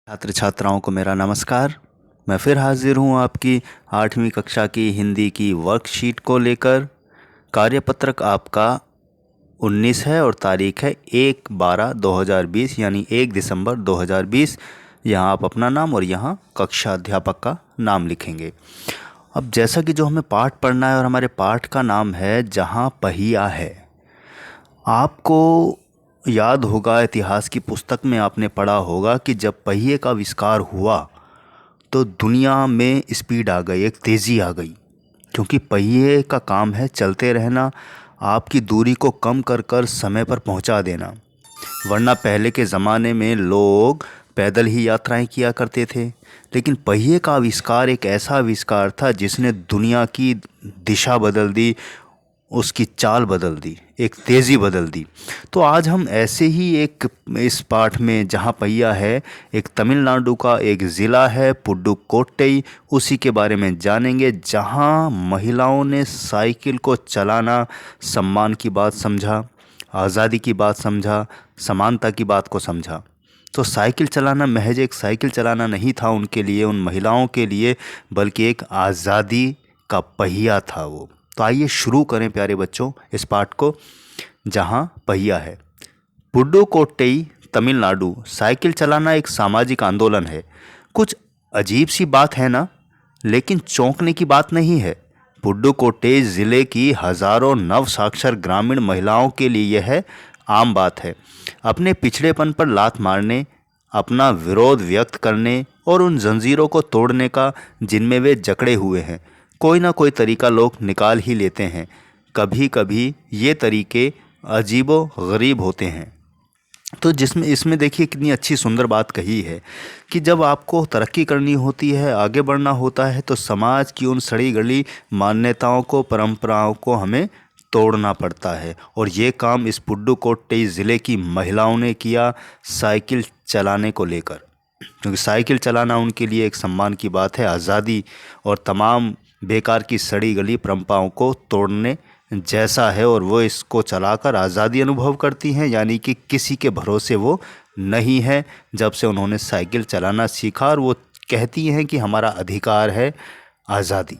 छात्र छात्राओं को मेरा नमस्कार। मैं फिर हाजिर हूँ आपकी 8वीं कक्षा की हिंदी की वर्कशीट को लेकर। कार्यपत्रक आपका 19 है और तारीख है 1/12/2020 यानी 1 दिसंबर 2020। यहाँ आप अपना नाम और यहाँ कक्षा अध्यापक का नाम लिखेंगे। अब जैसा कि जो हमें पाठ पढ़ना है और हमारे पाठ का नाम है जहाँ पहिया है। आपको याद होगा, इतिहास की पुस्तक में आपने पढ़ा होगा कि जब पहिए का आविष्कार हुआ तो दुनिया में स्पीड आ गई, एक तेज़ी आ गई। क्योंकि पहिए का काम है चलते रहना, आपकी दूरी को कम कर कर समय पर पहुंचा देना। वरना पहले के ज़माने में लोग पैदल ही यात्राएं किया करते थे। लेकिन पहिए का आविष्कार एक ऐसा आविष्कार था जिसने दुनिया की दिशा बदल दी, उसकी चाल बदल दी, एक तेज़ी बदल दी। तो आज हम ऐसे ही एक इस पाठ में जहाँ पहिया है, एक तमिलनाडु का एक ज़िला है पुडुकोट्टई, उसी के बारे में जानेंगे जहाँ महिलाओं ने साइकिल को चलाना सम्मान की बात समझा, आज़ादी की बात समझा, समानता की बात को समझा। तो साइकिल चलाना महज एक साइकिल चलाना नहीं था उनके लिए, उन महिलाओं के लिए, बल्कि एक आज़ादी का पहिया था वो। तो आइए शुरू करें प्यारे बच्चों इस पाठ को जहाँ पहिया है। पुडुकोट्टई, तमिलनाडु। साइकिल चलाना एक सामाजिक आंदोलन है। कुछ अजीब सी बात है ना, लेकिन चौंकने की बात नहीं है। पुडुकोट्टई ज़िले की हज़ारों नव साक्षर ग्रामीण महिलाओं के लिए यह आम बात है। अपने पिछड़ेपन पर लात मारने, अपना विरोध व्यक्त करने और उन जंजीरों को तोड़ने का जिनमें वे जकड़े हुए हैं, कोई ना कोई तरीका लोग निकाल ही लेते हैं। कभी कभी ये तरीके अजीबो गरीब होते हैं। तो जिसमें इसमें देखिए कितनी अच्छी सुंदर बात कही है कि जब आपको तरक्की करनी होती है, आगे बढ़ना होता है, तो समाज की उन सड़ी गली मान्यताओं को, परंपराओं को हमें तोड़ना पड़ता है। और ये काम इस पुडुकोट्टई ज़िले की महिलाओं ने किया साइकिल चलाने को लेकर। क्योंकि साइकिल चलाना उनके लिए एक सम्मान की बात है, आज़ादी और तमाम बेकार की सड़ी गली परंपराओं को तोड़ने जैसा है। और वो इसको चलाकर आज़ादी अनुभव करती हैं, यानी कि किसी के भरोसे वो नहीं है जब से उन्होंने साइकिल चलाना सीखा। और वो कहती हैं कि हमारा अधिकार है आज़ादी।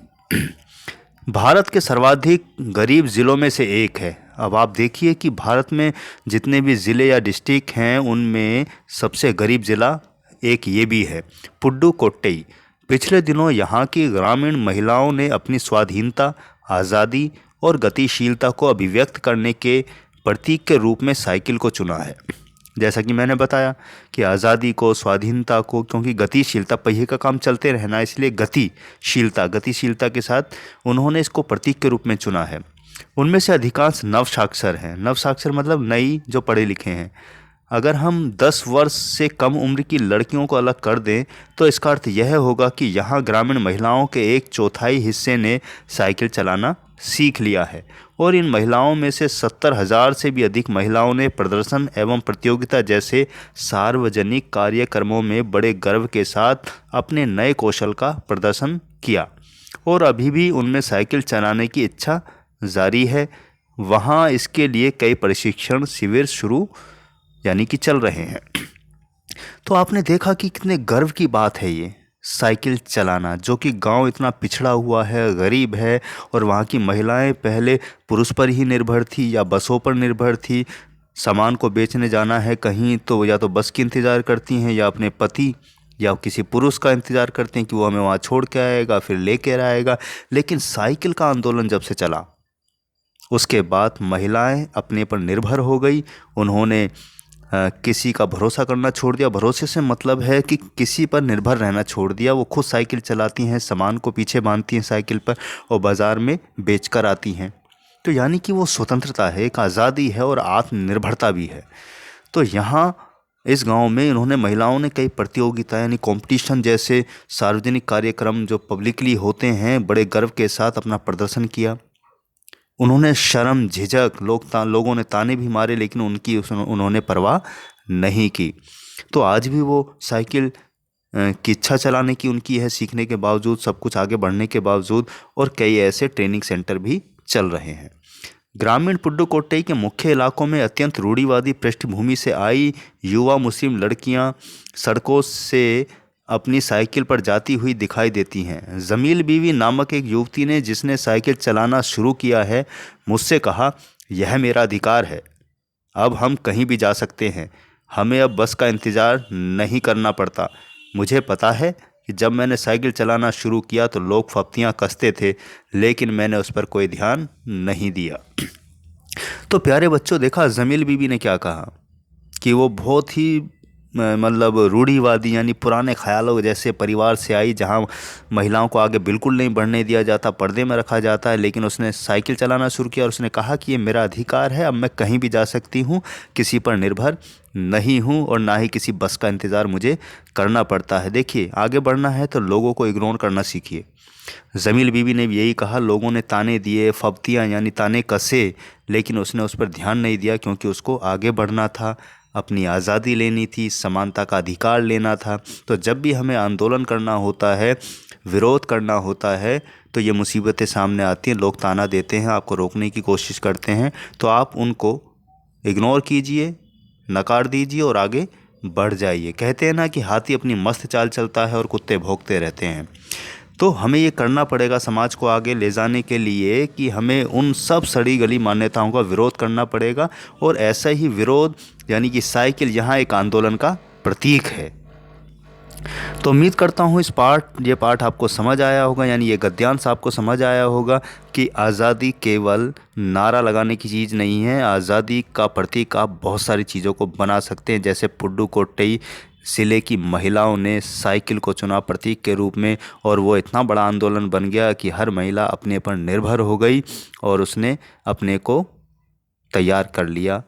भारत के सर्वाधिक गरीब ज़िलों में से एक है। अब आप देखिए कि भारत में जितने भी ज़िले या डिस्ट्रिक्ट हैं उनमें सबसे गरीब ज़िला एक ये भी है, पुडुकोट्टई। पिछले दिनों यहाँ की ग्रामीण महिलाओं ने अपनी स्वाधीनता, आज़ादी और गतिशीलता को अभिव्यक्त करने के प्रतीक के रूप में साइकिल को चुना है। जैसा कि मैंने बताया कि आज़ादी को, स्वाधीनता को, क्योंकि गतिशीलता, पहिए का काम चलते रहना, इसलिए गतिशीलता के साथ उन्होंने इसको प्रतीक के रूप में चुना है। उनमें से अधिकांश नवसाक्षर हैं। नवसाक्षर मतलब नई, जो पढ़े लिखे हैं। अगर हम 10 वर्ष से कम उम्र की लड़कियों को अलग कर दें तो इसका अर्थ यह होगा कि यहाँ ग्रामीण महिलाओं के 1/4 हिस्से ने साइकिल चलाना सीख लिया है। और इन महिलाओं में से 70,000 से भी अधिक महिलाओं ने प्रदर्शन एवं प्रतियोगिता जैसे सार्वजनिक कार्यक्रमों में बड़े गर्व के साथ अपने नए कौशल का प्रदर्शन किया। और अभी भी उनमें साइकिल चलाने की इच्छा जारी है। वहाँ इसके लिए कई प्रशिक्षण शिविर शुरू यानी कि चल रहे हैं। तो आपने देखा कि कितने गर्व की बात है ये साइकिल चलाना, जो कि गांव इतना पिछड़ा हुआ है, गरीब है, और वहाँ की महिलाएं पहले पुरुष पर ही निर्भर थी या बसों पर निर्भर थी। सामान को बेचने जाना है कहीं तो या तो बस की इंतज़ार करती हैं या अपने पति या किसी पुरुष का इंतज़ार करते हैं कि वो हमें वहाँ छोड़ के आएगा फिर लेकर आएगा। लेकिन साइकिल का आंदोलन जब से चला उसके बाद महिलाएं अपने पर निर्भर हो गई। उन्होंने किसी का भरोसा करना छोड़ दिया। भरोसे से मतलब है कि किसी पर निर्भर रहना छोड़ दिया। वो खुद साइकिल चलाती हैं, सामान को पीछे बांधती हैं साइकिल पर और बाज़ार में बेच कर आती हैं। तो यानी कि वो स्वतंत्रता है, एक आज़ादी है और आत्मनिर्भरता भी है। तो यहाँ इस गांव में इन्होंने, महिलाओं ने कई प्रतियोगिता यानी कंपटीशन जैसे सार्वजनिक कार्यक्रम जो पब्लिकली होते हैं, बड़े गर्व के साथ अपना प्रदर्शन किया। उन्होंने शर्म झिझक, लोगों ने ताने भी मारे, लेकिन उन्होंने परवाह नहीं की। तो आज भी वो साइकिल की इच्छा चलाने की उनकी है, सीखने के बावजूद, सब कुछ आगे बढ़ने के बावजूद। और कई ऐसे ट्रेनिंग सेंटर भी चल रहे हैं। ग्रामीण पुडुकोट्टई के मुख्य इलाकों में अत्यंत रूढ़िवादी पृष्ठभूमि से आई युवा मुस्लिम लड़कियां सड़कों से अपनी साइकिल पर जाती हुई दिखाई देती हैं। जमील बीवी नामक एक युवती ने, जिसने साइकिल चलाना शुरू किया है, मुझसे कहा, यह मेरा अधिकार है। अब हम कहीं भी जा सकते हैं। हमें अब बस का इंतज़ार नहीं करना पड़ता। मुझे पता है कि जब मैंने साइकिल चलाना शुरू किया तो लोग फप्तियां कसते थे, लेकिन मैंने उस पर कोई ध्यान नहीं दिया। तो प्यारे बच्चों, देखा जमील बीबी ने क्या कहा कि वो बहुत ही मतलब रूढ़िवादी यानी पुराने ख्यालों जैसे परिवार से आई, जहाँ महिलाओं को आगे बिल्कुल नहीं बढ़ने दिया जाता, पर्दे में रखा जाता है। लेकिन उसने साइकिल चलाना शुरू किया और उसने कहा कि ये मेरा अधिकार है, अब मैं कहीं भी जा सकती हूँ, किसी पर निर्भर नहीं हूँ और ना ही किसी बस का इंतज़ार मुझे करना पड़ता है। देखिए, आगे बढ़ना है तो लोगों को इग्नोर करना सीखिए। जमील बीबी ने भी यही कहा। लोगों ने ताने दिए, फब्तियाँ यानी ताने कसे, लेकिन उसने उस पर ध्यान नहीं दिया, क्योंकि उसको आगे बढ़ना था, अपनी आज़ादी लेनी थी, समानता का अधिकार लेना था। तो जब भी हमें आंदोलन करना होता है, विरोध करना होता है, तो ये मुसीबतें सामने आती हैं। लोग ताना देते हैं, आपको रोकने की कोशिश करते हैं, तो आप उनको इग्नोर कीजिए, नकार दीजिए और आगे बढ़ जाइए। कहते हैं ना कि हाथी अपनी मस्त चाल चलता है और कुत्ते भौंकते रहते हैं। तो हमें ये करना पड़ेगा समाज को आगे ले जाने के लिए कि हमें उन सब सड़ी गली मान्यताओं का विरोध करना पड़ेगा। और ऐसा ही विरोध यानी कि साइकिल यहाँ एक आंदोलन का प्रतीक है। तो उम्मीद करता हूँ ये पाठ आपको समझ आया होगा, यानी ये गद्यांश आपको समझ आया होगा कि आज़ादी केवल नारा लगाने की चीज़ नहीं है। आज़ादी का प्रतीक आप बहुत सारी चीज़ों को बना सकते हैं, जैसे पुडुकोट्टई ज़िले की महिलाओं ने साइकिल को चुना प्रतीक के रूप में, और वो इतना बड़ा आंदोलन बन गया कि हर महिला अपने पर निर्भर हो गई और उसने अपने को तैयार कर लिया।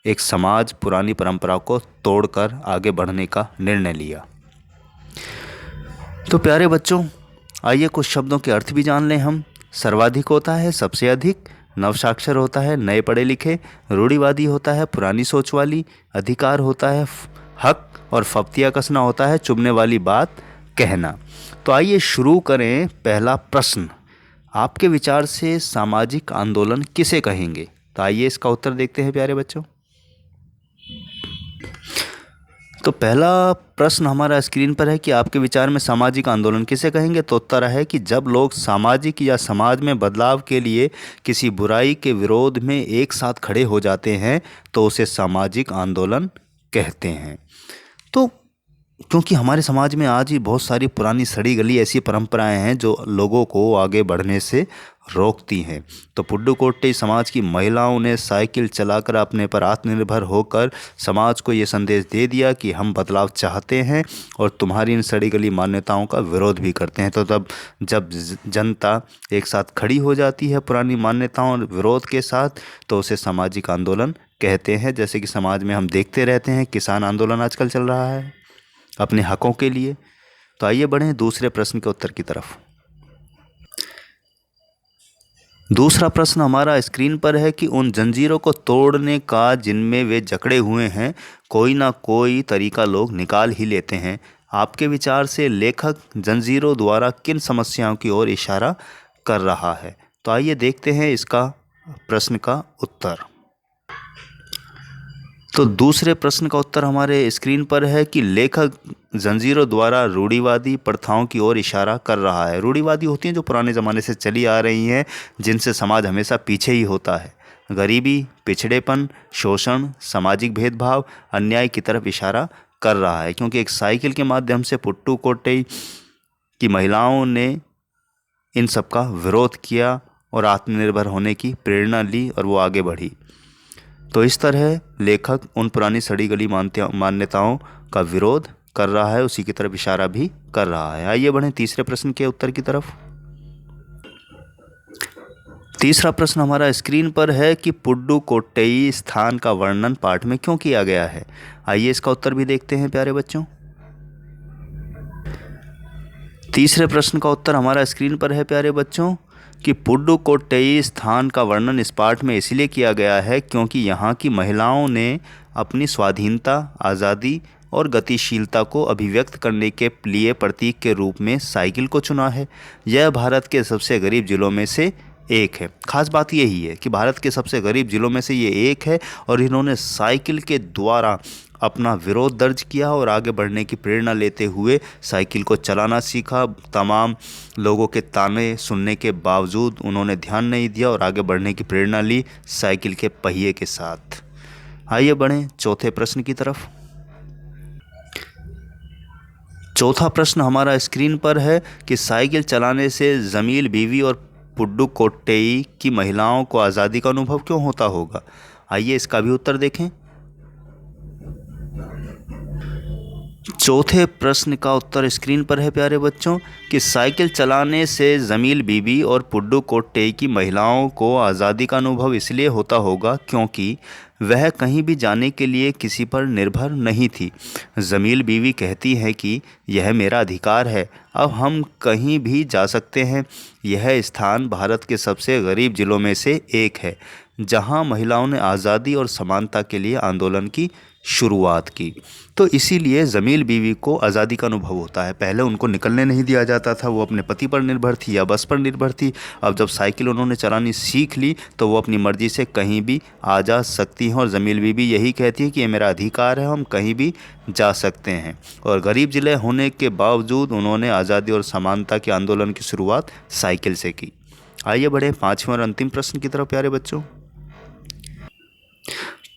एक समाज पुरानी परंपरा को तोड़कर आगे बढ़ने का निर्णय लिया। तो प्यारे बच्चों, आइए कुछ शब्दों के अर्थ भी जान लें हम। सर्वाधिक होता है सबसे अधिक, नवसाक्षर होता है नए पढ़े लिखे, रूढ़िवादी होता है पुरानी सोच वाली, अधिकार होता है हक, और फब्तिया कसना होता है चुभने वाली बात कहना। तो आइए शुरू करें। पहला प्रश्न, आपके विचार से सामाजिक आंदोलन किसे कहेंगे? तो आइए इसका उत्तर देखते हैं प्यारे बच्चों। तो पहला प्रश्न हमारा स्क्रीन पर है कि आपके विचार में सामाजिक आंदोलन किसे कहेंगे? तो उत्तर है कि जब लोग सामाजिक या समाज में बदलाव के लिए किसी बुराई के विरोध में एक साथ खड़े हो जाते हैं तो उसे सामाजिक आंदोलन कहते हैं। तो क्योंकि हमारे समाज में आज भी बहुत सारी पुरानी सड़ी गली ऐसी परंपराएं हैं जो लोगों को आगे बढ़ने से रोकती हैं। तो पुडुकोट्टई समाज की महिलाओं ने साइकिल चलाकर अपने पर आत्मनिर्भर होकर समाज को ये संदेश दे दिया कि हम बदलाव चाहते हैं और तुम्हारी इन सड़ी गली मान्यताओं का विरोध भी करते हैं। तो तब जब जनता एक साथ खड़ी हो जाती है पुरानी मान्यताओं और विरोध के साथ, तो उसे सामाजिक आंदोलन कहते हैं। जैसे कि समाज में हम देखते रहते हैं, किसान आंदोलन आजकल चल रहा है अपने हकों के लिए। तो आइए बढ़ें दूसरे प्रश्न के उत्तर की तरफ। दूसरा प्रश्न हमारा स्क्रीन पर है कि उन जंजीरों को तोड़ने का जिनमें वे जकड़े हुए हैं, कोई ना कोई तरीका लोग निकाल ही लेते हैं। आपके विचार से लेखक जंजीरों द्वारा किन समस्याओं की ओर इशारा कर रहा है? तो आइए देखते हैं इसका प्रश्न का उत्तर। तो दूसरे प्रश्न का उत्तर हमारे स्क्रीन पर है कि लेखक जंजीरों द्वारा रूढ़िवादी प्रथाओं की ओर इशारा कर रहा है। रूढ़िवादी होती हैं जो पुराने ज़माने से चली आ रही हैं, जिनसे समाज हमेशा पीछे ही होता है। गरीबी, पिछड़ेपन, शोषण, सामाजिक भेदभाव, अन्याय की तरफ इशारा कर रहा है। क्योंकि एक साइकिल के माध्यम से पुडुकोट्टई की महिलाओं ने इन सब का विरोध किया और आत्मनिर्भर होने की प्रेरणा ली और वो आगे बढ़ी। तो इस तरह लेखक उन पुरानी सड़ी गली मान्यताओं का विरोध कर रहा है, उसी की तरफ इशारा भी कर रहा है। आइए बढ़ें तीसरे प्रश्न के उत्तर की तरफ। तीसरा प्रश्न हमारा स्क्रीन पर है कि पुडुकोट्टई स्थान का वर्णन पाठ में क्यों किया गया है? आइए इसका उत्तर भी देखते हैं प्यारे बच्चों। तीसरे प्रश्न का उत्तर हमारा स्क्रीन पर है प्यारे बच्चों कि पुडुकोट्टई स्थान का वर्णन इस पाठ में इसलिए किया गया है क्योंकि यहाँ की महिलाओं ने अपनी स्वाधीनता, आज़ादी और गतिशीलता को अभिव्यक्त करने के लिए प्रतीक के रूप में साइकिल को चुना है। यह भारत के सबसे गरीब जिलों में से एक है। खास बात यही है कि भारत के सबसे गरीब ज़िलों में से ये एक है और इन्होंने साइकिल के द्वारा अपना विरोध दर्ज किया और आगे बढ़ने की प्रेरणा लेते हुए साइकिल को चलाना सीखा। तमाम लोगों के ताने सुनने के बावजूद उन्होंने ध्यान नहीं दिया और आगे बढ़ने की प्रेरणा ली साइकिल के पहिए के साथ। आइए बढ़ें चौथे प्रश्न की तरफ। चौथा प्रश्न हमारा स्क्रीन पर है कि साइकिल चलाने से जमील बीवी और पुडुकोट्टई की महिलाओं को आज़ादी का अनुभव क्यों होता होगा। आइए इसका भी उत्तर देखें। चौथे प्रश्न का उत्तर स्क्रीन पर है प्यारे बच्चों कि साइकिल चलाने से जमील बीबी और पुडुकोट्टई की महिलाओं को आज़ादी का अनुभव इसलिए होता होगा क्योंकि वह कहीं भी जाने के लिए किसी पर निर्भर नहीं थी। जमील बीवी कहती है कि यह मेरा अधिकार है, अब हम कहीं भी जा सकते हैं। यह स्थान भारत के सबसे गरीब ज़िलों में से एक है जहां महिलाओं ने आज़ादी और समानता के लिए आंदोलन की शुरुआत की। तो इसीलिए जमील बीवी को आज़ादी का अनुभव होता है। पहले उनको निकलने नहीं दिया जाता था, वो अपने पति पर निर्भर थी या बस पर निर्भर थी। अब जब साइकिल उन्होंने चलानी सीख ली तो वो अपनी मर्ज़ी से कहीं भी आ जा सकती हैं और जमील बीवी यही कहती है कि ये मेरा अधिकार है, हम कहीं भी जा सकते हैं। और गरीब ज़िले होने के बावजूद उन्होंने आज़ादी और समानता के आंदोलन की शुरुआत साइकिल से की। आइए बढ़े पाँचवें और अंतिम प्रश्न की तरफ प्यारे बच्चों।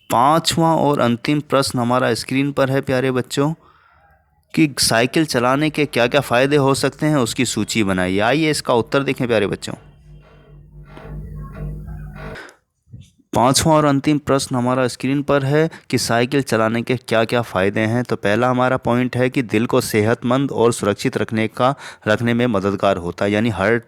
पांचवा और अंतिम प्रश्न हमारा स्क्रीन पर है प्यारे बच्चों कि साइकिल चलाने के क्या क्या फ़ायदे हो सकते हैं, उसकी सूची बनाइए। आइए इसका उत्तर देखें प्यारे बच्चों। पांचवा और अंतिम प्रश्न हमारा स्क्रीन पर है कि साइकिल चलाने के क्या क्या फ़ायदे हैं। तो पहला हमारा पॉइंट है कि दिल को सेहतमंद और सुरक्षित रखने में मददगार होता है, यानी हार्ट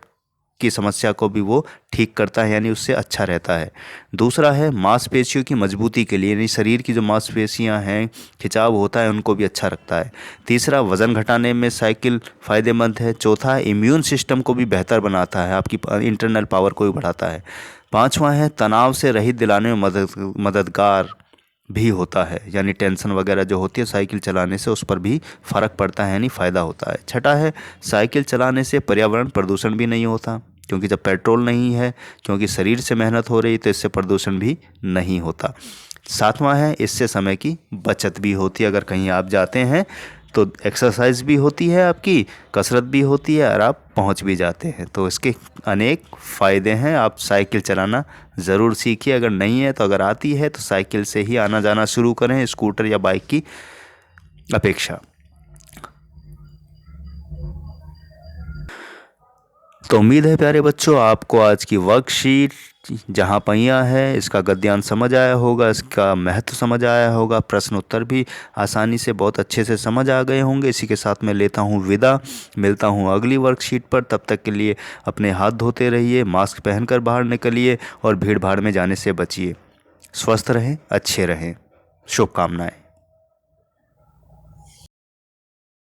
की समस्या को भी वो ठीक करता है, यानी उससे अच्छा रहता है। दूसरा है मांसपेशियों की मजबूती के लिए, यानी शरीर की जो मांसपेशियां हैं, खिंचाव होता है, उनको भी अच्छा रखता है। तीसरा वज़न घटाने में साइकिल फ़ायदेमंद है। चौथा इम्यून सिस्टम को भी बेहतर बनाता है, आपकी इंटरनल पावर को भी बढ़ाता है। पाँचवा है तनाव से रहित दिलाने में मददगार भी होता है, यानी टेंशन वगैरह जो होती है साइकिल चलाने से उस पर भी फ़र्क पड़ता है, यानी फ़ायदा होता है। छठा है साइकिल चलाने से पर्यावरण प्रदूषण भी नहीं होता, क्योंकि जब पेट्रोल नहीं है, क्योंकि शरीर से मेहनत हो रही तो इससे प्रदूषण भी नहीं होता। सातवां है इससे समय की बचत भी होती है, अगर कहीं आप जाते हैं तो एक्सरसाइज भी होती है, आपकी कसरत भी होती है और आप पहुंच भी जाते हैं। तो इसके अनेक फ़ायदे हैं। आप साइकिल चलाना ज़रूर सीखिए, अगर नहीं है तो अगर आती है तो साइकिल से ही आना जाना शुरू करें, स्कूटर या बाइक की अपेक्षा। तो उम्मीद है प्यारे बच्चों आपको आज की वर्कशीट जहाँ पहिया है इसका गद्यांश समझ आया होगा, इसका महत्व समझ आया होगा, प्रश्न उत्तर भी आसानी से बहुत अच्छे से समझ आ गए होंगे। इसी के साथ मैं लेता हूँ विदा, मिलता हूँ अगली वर्कशीट पर। तब तक के लिए अपने हाथ धोते रहिए, मास्क पहनकर बाहर निकलिए और भीड़ भाड़ में जाने से बचिए। स्वस्थ रहें, अच्छे रहें। शुभकामनाएं।